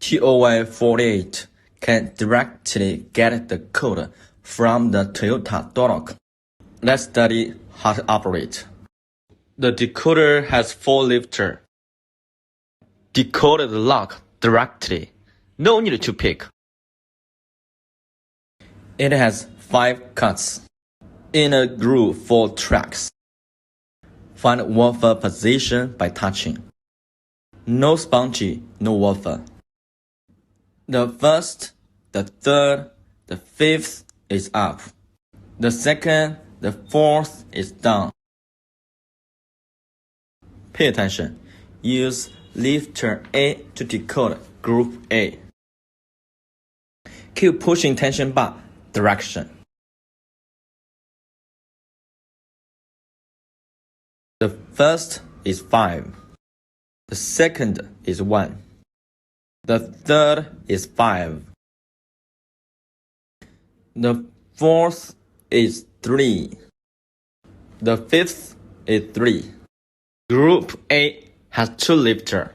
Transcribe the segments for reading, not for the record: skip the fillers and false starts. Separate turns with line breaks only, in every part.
TOY48 can directly get the code from the Toyota door lock. Let's study how to operate. The decoder has 4 lifters. Decode the lock directly. No need to pick. It has 5 cuts. In a groove 4 tracks. Find woofer position by touching. No spongy, no woofer. The first, the third, the fifth is up. The second, the fourth is down. Pay attention. Use lifter A to decode group A. Keep pushing tension bar direction. The first is 5. The second is 1. The third is 5. The fourth is 3. The fifth is 3. Group A has 2 lifters.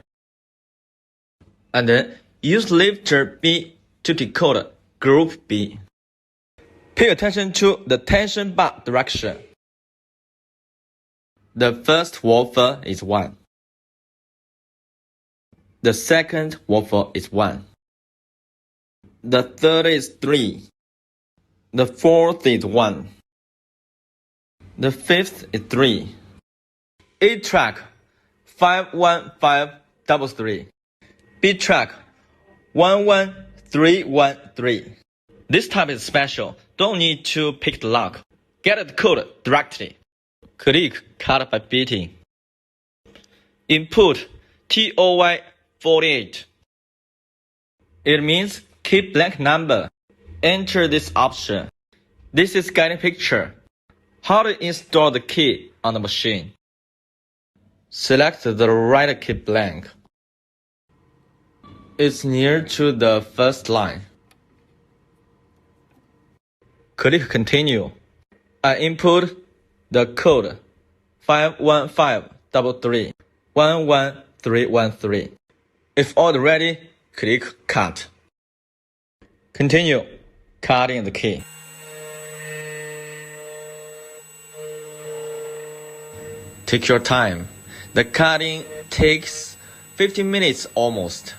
And then use lifter B to decode Group B. Pay attention to the tension bar direction. The first woofer is 1. The second woofer is 1. The third is 3. The fourth is 1. The fifth is 3. A track 51533. B track 11313. This type is special. Don't need to pick the lock. Get the code directly. Click cut by beating. Input TOY48. It means keep blank number. Enter this option. This is guiding picture. How to install the key on the machine. Select the right key blank. It's near to the first line. Click continue. I input the code 51533 11313. If all ready, click cut. Continue cutting the key. Take your time. The cutting takes 15 minutes almost.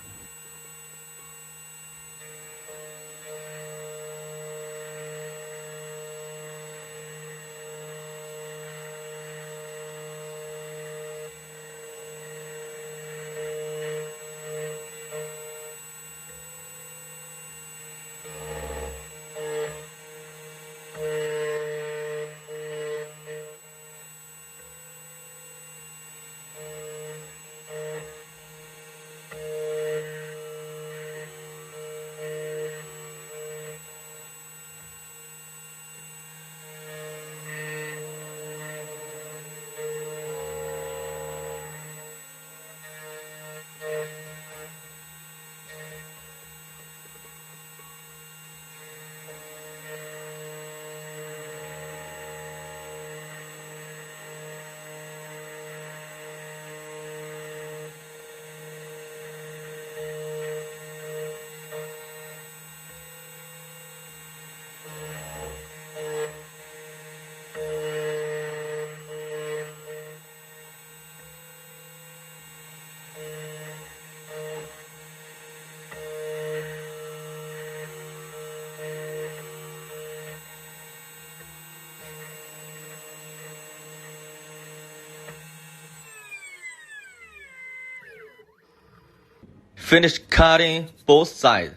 Finish cutting both sides.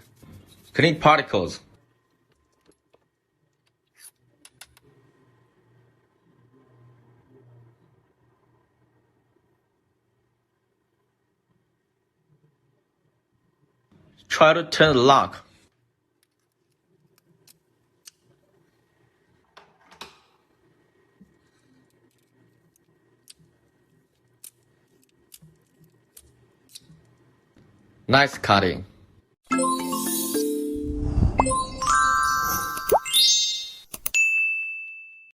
Clean particles. Try to turn the lock. Nice cutting.